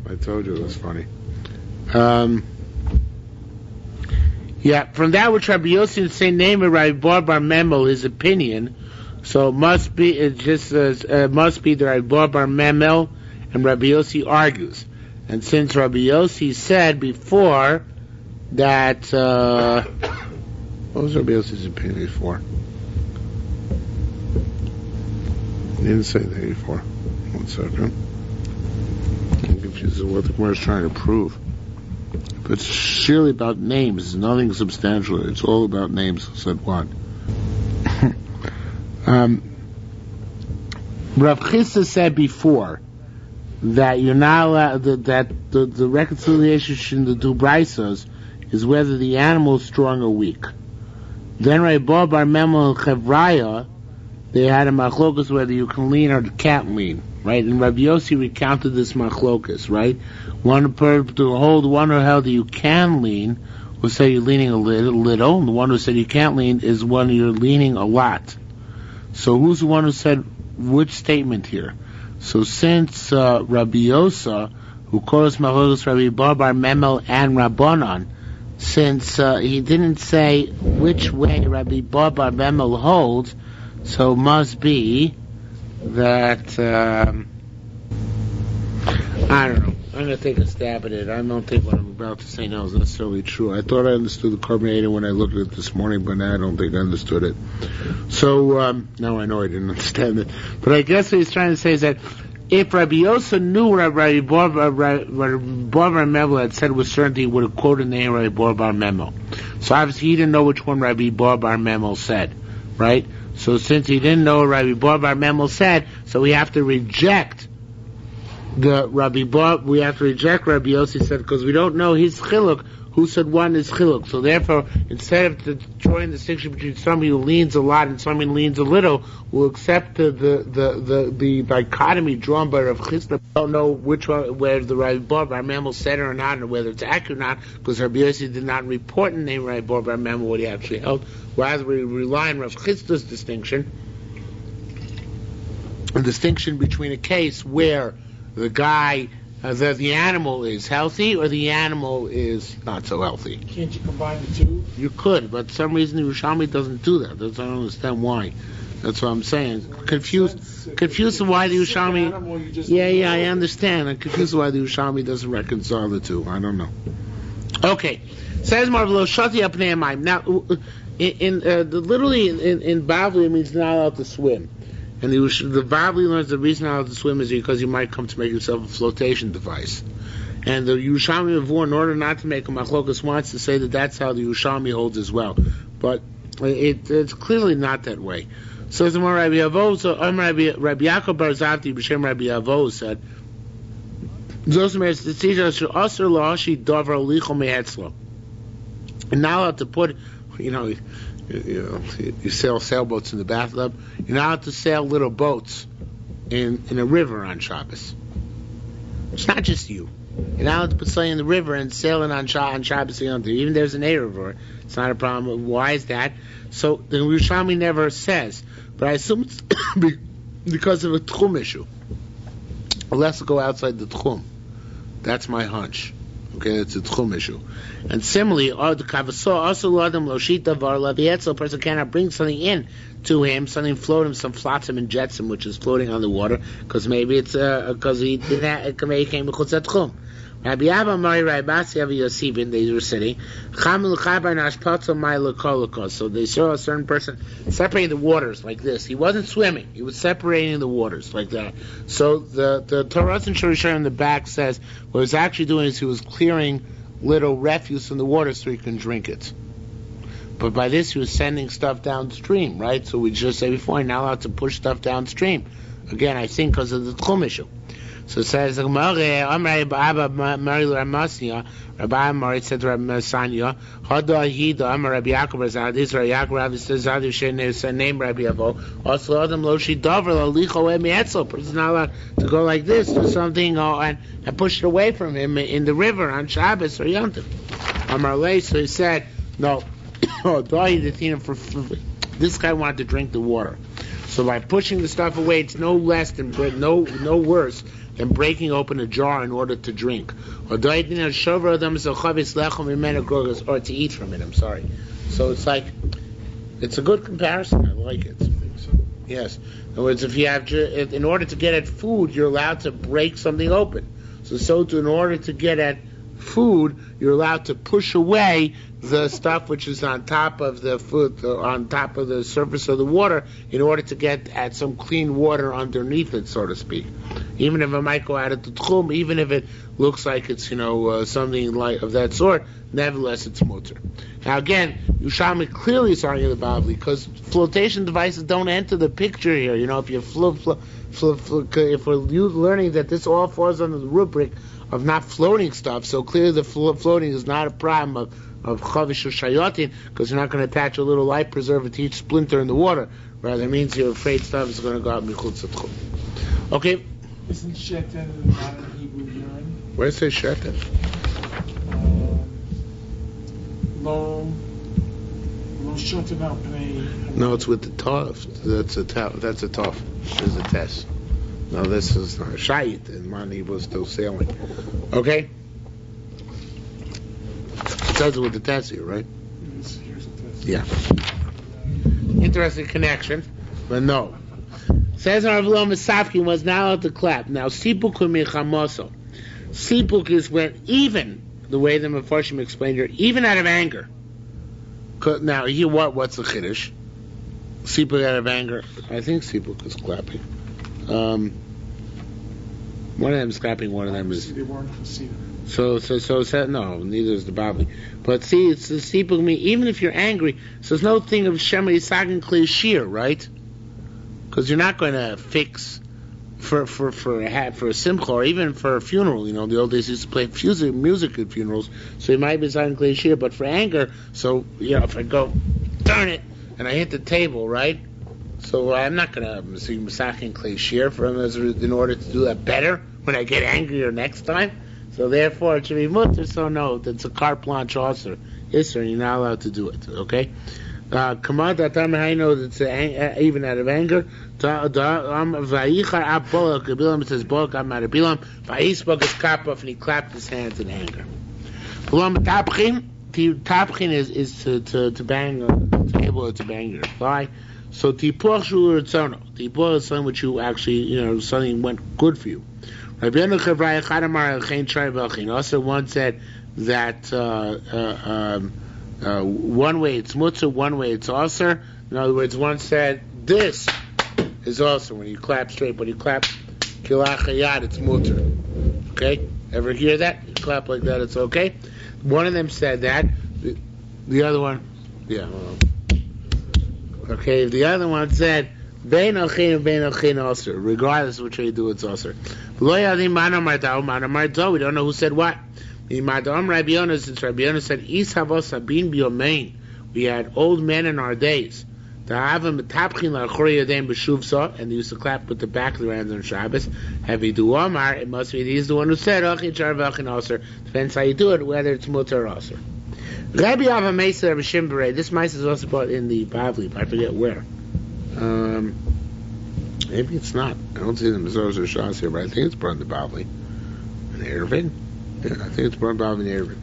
I told you it was funny. From that which Rabbi Yossi the same name of Rabbi Bar Memel, his opinion, so it must be that Rabbi Bar Memel and Rabbi Yossi argues. And since Rabbi Yossi said before that, what was Rabbi Yossi's opinion before? He didn't say that before. One second. I'm confused with what the Gemara is trying to prove. But it's surely about names. It's nothing substantial. It's all about names. Said what? Rav Chisda said before that you're not allowed, that the reconciliation between the two braisos is whether the animal is strong or weak. Then Rabbi Bar Memel and Chevraya, they had a machlokas whether you can lean or can't lean, right? And Rabbi Yossi recounted this machlokas, right? One to hold one who held that you can lean will say you're leaning a little, and the one who said you can't lean is one you're leaning a lot. So who's the one who said which statement here? So since Rabbi Yosa, who calls machlokas Rabbi Bar Memel and Rabbanan, since he didn't say which way Rabbi Bar Memel holds, so it must be that I don't know. I'm going to take a stab at it. I don't think what I'm about to say now is necessarily true. I thought I understood the carbonator when I looked at it this morning, but now I don't think I understood it. So now I know I didn't understand it. But I guess what he's trying to say is that if Rabbi Yosa knew what Rabbi Bar Memel had said with certainty, he would have quoted the name Rabbi Bar Memel. So obviously he didn't know which one Rabbi Bar Memel said. right? So since he didn't know what Rabbi Bar Memel said, so we have to reject Rabbi Yossi said, because we don't know his chiluk, who said one is chiluk. So therefore, instead of drawing the distinction between somebody who leans a lot and somebody who leans a little, we'll accept the dichotomy drawn by Rav Chisda. We don't know which one, whether the Rabbi Bar Memel said it or not, or whether it's accurate or not, because Rabbi Yossi did not report in the name Rabbi Bar Memel what he actually held. Whereas we rely on Rav Chisda's distinction, a distinction between a case where the guy, the animal is healthy or the animal is not so healthy. Can't you combine the two? You could, but for some reason the Yerushalmi doesn't do that. I don't understand why. That's what I'm saying. Confused why the Yerushalmi. Yeah, I understand. I'm confused why the Yerushalmi doesn't reconcile the two. I don't know. Okay, says Marvelo Shati Apnei Mayim. Now, literally in Bavli it means not allowed to swim. And the Bavli learns the reason how to swim is because you might come to make yourself a flotation device. And the Yerushalmi Mavur, in order not to make a machlokas, wants to say that that's how the Yerushalmi holds as well. But it's clearly not that way. So the more Rabbi Avo, Rabbi Yaakov Bar Zavti b'shem Rabbi Avo said, and now allowed to put, you sail sailboats in the bathtub. You're not allowed to sail little boats in a river on Shabbos. It's not just you. You're not allowed to put something in the river and sail it on Shabbos. Even there's an A river, it's not a problem. Why is that? So the Yerushalmi never says, but I assume it's because of a tchum issue. Let's go outside the tchum. That's my hunch. Okay, it's a tchum issue. And similarly, the person cannot bring something in to him, something floating, some flotsam and jetsam, which is floating on the water, because maybe it's because he didn't have, maybe he came to tchum. Rabbi Abba Mari Rabbi Basi Avi Yosibin, they were sitting. So they saw a certain person separating the waters like this. He wasn't swimming; he was separating the waters like that. So the Torah and Shorishah in the back says what he was actually doing is he was clearing little refuse from the water so he can drink it. But by this he was sending stuff downstream, right? So we just said before, you're not allowed to push stuff downstream. Again, I think because of the tchum issue. So it says, Rabbi Amari said to Rabbi Masanya, Hada Hida Amar Rabbi Yaakov Azadis, Rabbi Yaakov Azadis, Shen name Rabbi Avo. Also, Adam Loshi Dover Lalicho Emietzel. Person's not allowed to go like this, do something, and push it away from him in the river on Shabbos or Yontif. Amar Lei, so he said, no, this guy wanted to drink the water. So by pushing the stuff away, it's no less than no worse than breaking open a jar in order to drink, or to eat from it. I'm sorry. So it's like, it's a good comparison. I like it. Yes. In other words, if you have, in order to get at food, you're allowed to break something open. So in order to get at food, you're allowed to push away the stuff which is on top of the food, on top of the surface of the water, in order to get at some clean water underneath it, so to speak. Even if it might go out of the tchum, even if it looks like it's something like of that sort, nevertheless it's mutter. Now again, Yerushalmi clearly is arguing about it because flotation devices don't enter the picture here. If you if we're learning that this all falls under the rubric of not floating stuff, so clearly the floating is not a problem of chavish or shayotin, because you're not going to attach a little life preserver to each splinter in the water. Rather, it means you're afraid stuff is going to go out michutz tchum. Okay. Isn't sheten not in Hebrew urine? Where does it say sheten? Lo shoten al pnei. No, it's with the tov. That's a tov. There's a test. No, this is not shayit, and Mani was still sailing. Okay. It says it with the test here, right? Here's a test. Yeah. Interesting connection, but no. Says Rav Lo Misafki was not allowed to clap. Now, sipuk u'michamoso. Sipuk is when even, the way the Mefarshim explained here, even out of anger. Now, here, what's the chiddush? Sipuk out of anger. I think sipuk is clapping. One of them is clapping, one of them is... They weren't conceived. So no, neither is the Bavli. But see, it's the Sipuk me. Even if you're angry, so there's no thing of Shema Yisagan Kli shiur, right? Because you're not going to fix for a simcha or even for a funeral. You know, the old days used to play music at funerals, so you might be Yisagan Kli shiur. But for anger, so if I go, darn it, and I hit the table, right? So I'm not going to sing Yisagan Kli shiur for him in order to do that better when I get angrier next time. So therefore, it should be mutter. So no, it's a carte blanche also. Yes, sir, you're not allowed to do it. Okay. Kamad atam haino. It's even out of anger. Vayichar abolak. Bilam says bolak amar bilam. Vayisbok is kapov, and he clapped his hands in anger. Bilam tapchin. Tapchin is to bang a table or to bang your thigh. So tipuach shul ritzono. Tipuach is something which you actually something went good for you. Rabbi also once said that one way it's mutter, one way it's aser. In other words, one said this is aser when you clap straight. When you clap kilachayad, it's mutter. Okay, ever hear that? You clap like that, it's okay. One of them said that. The other one, yeah. Okay, the other one said. Regardless of which way you do, it's also. We don't know who said what. Since Rabbi Yonah said, we had old men in our days. And they used to clap with the back of their hands on Shabbos. It must be he's the one who said, depends how you do it, whether it's mutter or aser. Rabbi Ava Mesa Rabbi Shimberei. This mice is also brought in the Bavli, but I forget where. Maybe it's not. I don't see the Mezuzah or Shas here, but I think it's brought in the Bavli. In Erevin? Yeah, I think it's brought in Bavli in Erevin.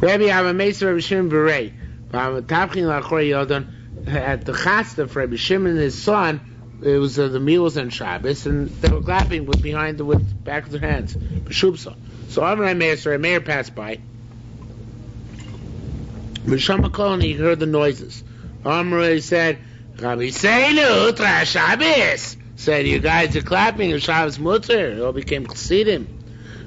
Rabbi Ava Mesa Rabbi Shimon Berei. At the Chasta for Rabbi Shimon and his son, it was the meals on Shabbos, and they were clapping with back of their hands. B'shubsa. So Amar Meir passed by. And he heard the noises. Amar said, Rabbi Seinu Tra Shabbos. Said, you guys are clapping in Shabbos Mutter. It all became Chassidim.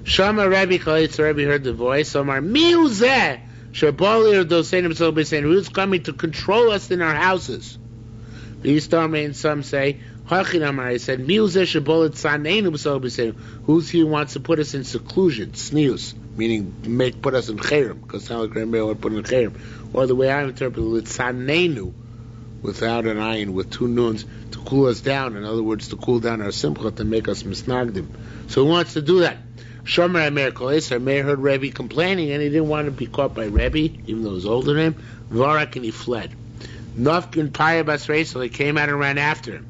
Shama Rabbi Chalitz, Rabbi heard the voice. Amar Miuzeh. Shabali or Dosenim Sobe saying, who's coming to control us in our houses? These and some say, Hachin Amar, I said, Miuzeh Shabolit Saneinu Sobe saying, who's he who wants to put us in seclusion, sneus, meaning put us in Cherem, because now the grandmother would put in Cherem. Or the way I interpret it, Saneinu, without an ayin, with two nuns, to cool us down. In other words, to cool down our simcha, to make us misnagdim. So who wants to do that? Shomer Meir Koles, Meir heard Rebbe complaining, and he didn't want to be caught by Rebbe, even though he was older than him. Varak, and he fled. Nafkin Paya Basrei, so he came out and ran after him.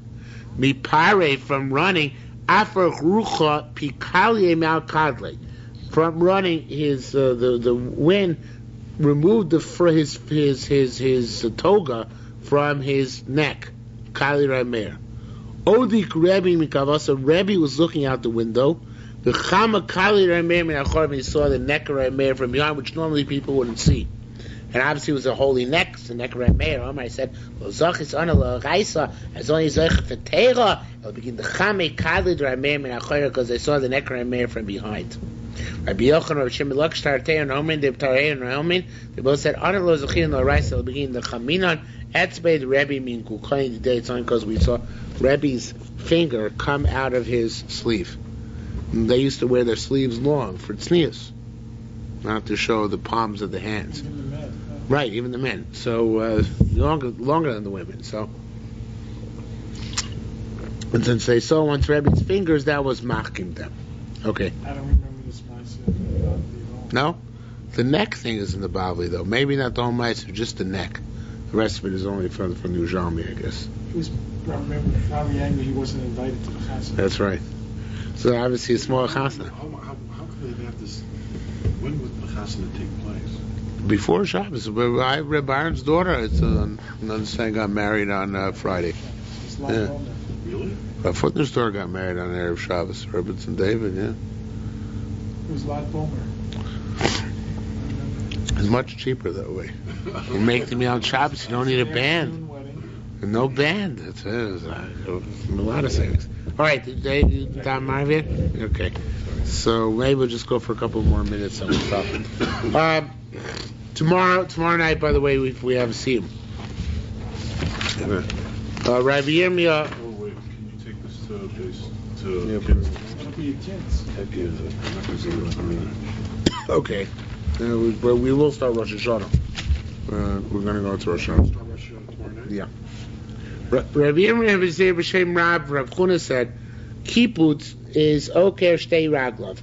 Mipare, from running, Afer Rucha Pikalye Mal Kadle. From running, his the wind removed his toga from his neck. Kali Rameir. Odik Rebbe Mikavasa, Rebbe was looking out the window. The Chama Kali Rameir Minachor, he saw the neck of Rameir from behind, which normally people wouldn't see. And obviously it was a holy neck, the neck of Rameir. Omar said, Zachis Anala Raisa, as only Zach for Teira, it'll begin the Chame Kali Rameir Minachor, because they saw the neck of Rameir from behind. Rabbi Yochanan, Rabbi Shimon Laksh Tartei and Omen, they both said, Anala Zachin La Raisa, it'll begin the Chaminan. Etzbei the Rebbe mean Kukain today. It's only because we saw Rebbe's finger come out of his sleeve. And they used to wear their sleeves long for tznius, not to show the palms of the hands. Even the men, right, even the men. So longer than the women. So, and since they saw once Rebbe's fingers, that was machkim them. Okay. I don't remember this mindset at all. No, the neck thing is in the Bavli though. Maybe not the whole mindset, just the neck. The rest of it is only from Yerushalmi, I guess. He was probably angry he wasn't invited to the chasna. That's right. So obviously a small chasna. How could they have this? When would the chasna take place? Before Shabbos. Reb Aaron's daughter, son got married on Friday. Yeah. Really? Footner's daughter got married on Erev Shabbos. Robertson David, yeah. It was Lot Bomer. It's much cheaper that way. You make the meal on Shabbos, you don't need a band. No band. That's a lot of things. All right, Don Marvin? Okay. So maybe we'll just go for a couple more minutes and we'll stop. Tomorrow night, by the way, we have a siyum. Rabbi Yirmiyah. Oh wait, can you take this to base to? Yeah, It'll be intense. Okay. We will start Rosh Hashanah. We're going to go to Rosh Hashanah. Start Rosh Hashanah tomorrow night? Yeah. Rabbi Yirmiyah B'Shem Rab Chuna said, Kibbutz is Oker Shtei Raglov.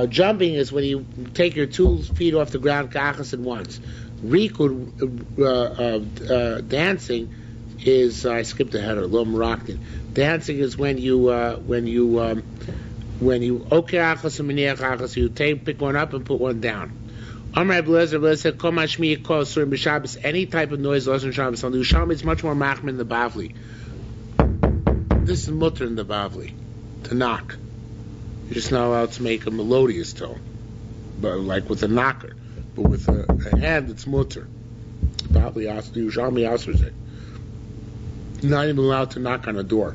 Jumping is when you take your 2 feet off the ground, kachas at once. Rikud, dancing is, I skipped ahead, or Lo Meraktin. Dancing is when you oker achas and miniach achas, you pick one up and put one down. Amar Ablezer said, Kol mashmi yikol surim b'Shabbos, any type of noise lost in Shabbos. On the Yerushalmi, it's much more machmir in the Bavli. This is mutter in the Bavli, to knock. You're just not allowed to make a melodious tone, but like with a knocker. But with a hand, it's mutter. Bavli Yerushalmi answers it. Not even allowed to knock on a door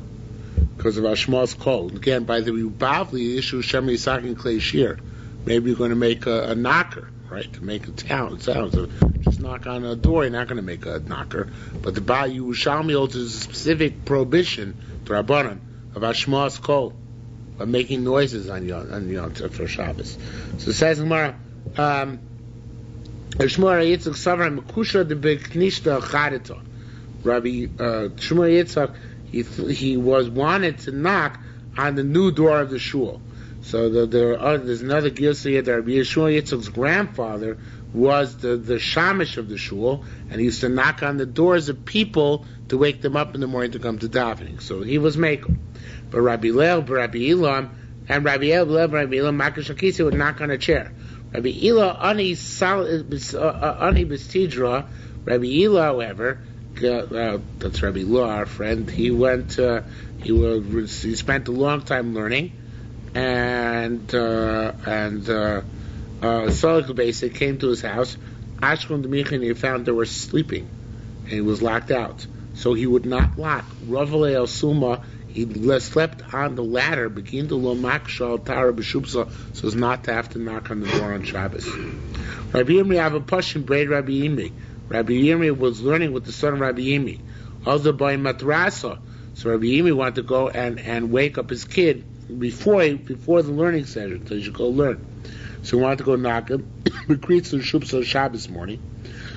because of Ashma's call. Again, by the Bavli, the issue Shemri Sakin Klei Shiur. Maybe you're going to make a knocker, right? To make a sound. So just knock on a door, you're not going to make a knocker. But the Yerushalmi holds a specific prohibition to Rabbanan of Ashma's call, of making noises on Yom for Shabbos. So it says in Gemara, Shmuel Yitzchak Savra Mekusha de Beknishta Chadita. Rabbi Shmuel Yitzchak, he was wanted to knock on the new door of the shul. So there's another gilsa here that Rabbi Shmuel Yitzchak's grandfather was the shamish of the shul, and he used to knock on the doors of people to wake them up in the morning to come to davening. So he was maker. But Rabbi Leil, Rabbi Elam, and Rabbi Elam, Makash Akisi would knock on a chair. Rabbi Elam, Ani Bestidra, Rabbi Elam, however, that's Rabbi Law, our friend. He went. He spent a long time learning, and Solik Basic came to his house. Ashkun Demichin, he found they were sleeping, and he was locked out. So he would not lock. Ravale El Suma, he slept on the ladder. Begin to lo makshal tara b'shupsa, so as not to have to knock on the door on Shabbos. Rabbi Yirmi have a pashim braid Rabbi Yirmi. Rabbi Yirmi was learning with the son of Rabbi Yirmi. Also by madrasa. So Rabbi Yirmi wanted to go and wake up his kid before the learning session, so he should go learn. So he wanted to go knock him. We created the shupsa Shabbos morning.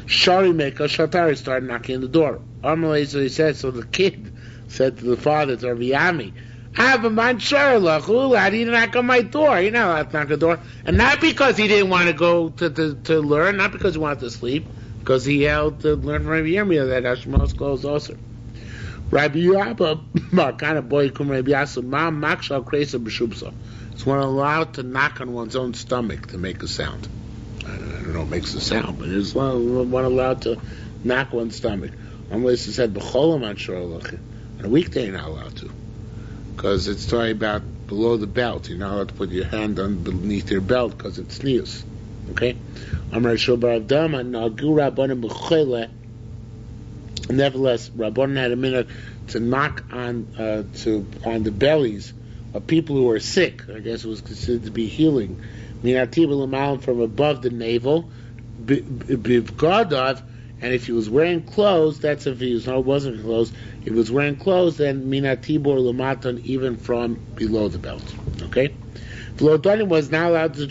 Shari Meka Shatari started knocking on the door. Amalei, so he said, so the kid said to the father, to Rabbi Yami, I have a man Sharlach, how do you knock on my door? You're not allowed to knock on the door. And not because he didn't want to go to learn, not because he wanted to sleep, because he held to learn from Rabbi Yirmiyah that Hashem's clothes also. Rabbi Yabba, kind of boy, come Rabbi Yassu, Mam Makshal Kresa B'Shubsa. It's one allowed to knock on one's own stomach to make a sound. I don't know what makes a sound, but it's one allowed to knock one's stomach. Unless it said B'cholam on Sharlach. On a weekday, you're not allowed to, because it's talking about below the belt. You're not allowed to put your hand underneath your belt because it's sneeze. Okay? Nevertheless, Rabbanan had a minute to knock on the bellies of people who were sick. I guess it was considered to be healing. From above the navel, and if he was wearing clothes, that's if he wasn't clothes. If he was wearing clothes, then minatibor lamatan, even from below the belt. Okay. V'lodanim was not allowed to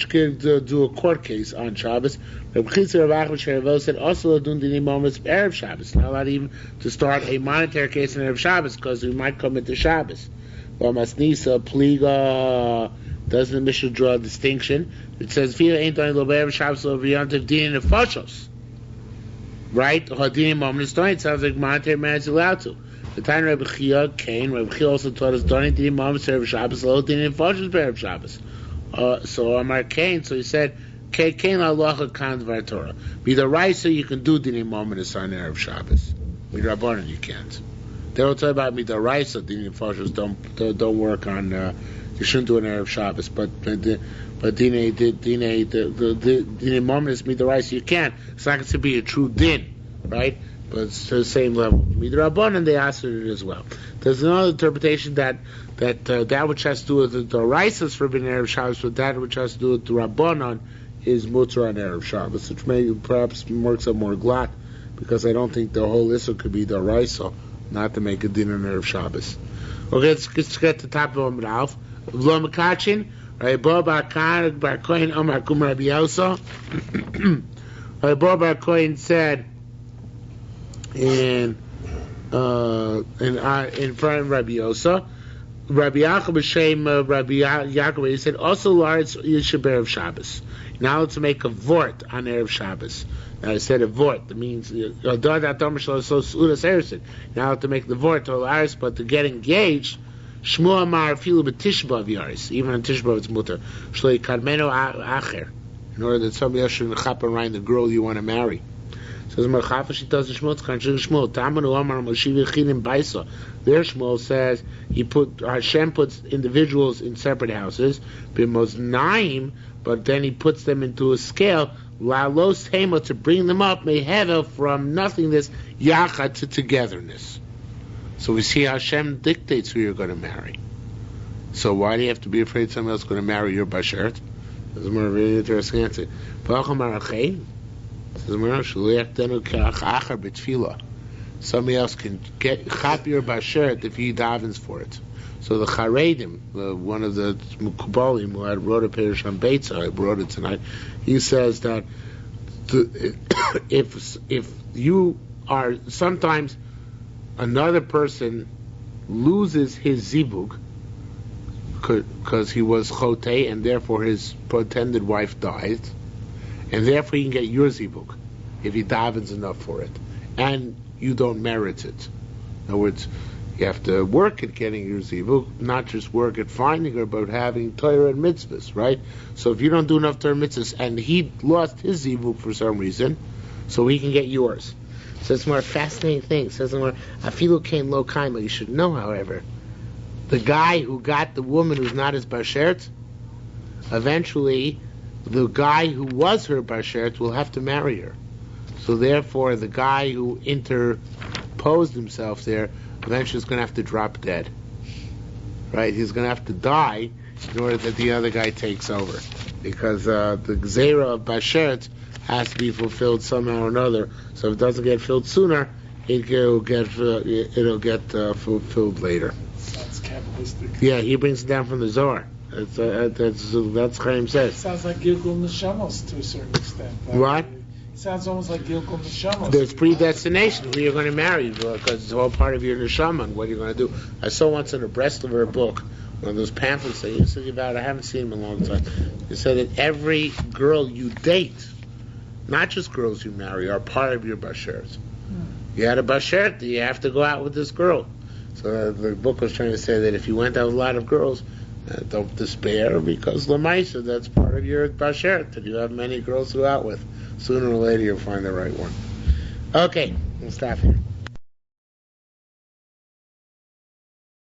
do a court case on Shabbos. Reb Chizir Rav Achim said also ladun dinim moments erev Shabbos. Not allowed even to start a monetary case on erev Shabbos because we might come into Shabbos. V'masnisa pliga. Doesn't the Mishnah draw a distinction? It says "V'ya ain't done lo erev Shabbos lo v'yantiv dinin nefashos." Right? Hadinim moments don't. It sounds like monetary man is allowed to. The time Rabbi Chia came, Rabbi Chia also taught us don't dinim moments erev Shabbos lo dinin nefashos erev Shabbos. So Amar Cain, so he said, Cain halacha kan dvar Torah. Midoraisa you can do dinim momentus on erev Shabbos. Midrabanan you can't. They don't talk about midoraisa dinim fashos don't work on. You shouldn't do an erev Shabbos, but dinim momentus midoraisa you can. It's not going to be a true din, right? but it's to the same level. Midrabanan, they asked it as well. There's another interpretation that which has to do with the Doraisas for being Erev Shabbos, but that which has to do with the Rabbanan is Mutter on Erev Shabbos, which may perhaps works out more glad, because I don't think the whole issue could be Doraisa, not to make a din on Erev Shabbos. Okay, let's get to the top of Amud Aleph. V'lo Mekachin, Rabbi Bar Kohen Omar Kum Rabbi Yosa. Rabbi Bar Kohen said in front of Rabbi Yosa, Rabbi Yaakov B'Shem Rabbi Yaakov, he said also Lars Yishaber Erev Shabbos. Now let's make a vort on Erev Shabbos. Now I said a vort. That means now to make the vort to Lars, but to get engaged. Shmuel Amar Filu B'Tishbav Yaris. Even on Tishbav it's mutter. Shloi Kadmeno Acher. In order that somebody else shouldn't chap around the girl you want to marry. Says Merchafa, she does the Shmuel. Shmuel Tamanu Amar Moshiv Chinim Beitza. There Shmuel says Hashem puts individuals in separate houses. B'Moznaim, but then he puts them into a scale. La Los Hema, to bring them up. Meheva, from nothingness. Yachad, to togetherness. So we see Hashem dictates who you're going to marry. So why do you have to be afraid someone else is going to marry your bashert? This is a very interesting answer. Somebody else can chap your bashert if he davens for it. So the Charedim, one of the Mukubalim who had wrote a Yerushalmi Beitza, I wrote it tonight, he says that if you are sometimes another person loses his zivug because he was chotei and therefore his pretended wife died, and therefore he can get your zivug if he davens enough for it, and you don't merit it. In other words, you have to work at getting your zivug, not just work at finding her, but having Torah and mitzvahs, right? So if you don't do enough Torah and mitzvahs, and he lost his zivug for some reason, so he can get yours. So it's more fascinating thing. It says more afilu came lo kaima. You should know, however, the guy who got the woman who's not his bashert, eventually the guy who was her bashert will have to marry her. So therefore, the guy who interposed himself there eventually is going to have to drop dead. Right? He's going to have to die in order that the other guy takes over, because the gzeira of bashert has to be fulfilled somehow or another. So if it doesn't get filled sooner, it'll get fulfilled later. Sounds Kabbalistic. Yeah, he brings it down from the Zohar. That's Chaim says. Sounds like Gilgul Neshamos to a certain extent. What? It sounds almost like Gilgul Neshamos. There's predestination who you're going to marry, because it's all part of your neshama and what you're going to do. I saw once in a Breslover book, one of those pamphlets that you said about. I haven't seen them in a long time. It said that every girl you date, not just girls you marry, are part of your bashert. You had a bashert, you have to go out with this girl. So the book was trying to say that if you went out with a lot of girls, don't despair, because Lamaisa, that's part of your bashert, that you have many girls to go out with. Sooner or later you'll find the right one. Okay, we'll stop here.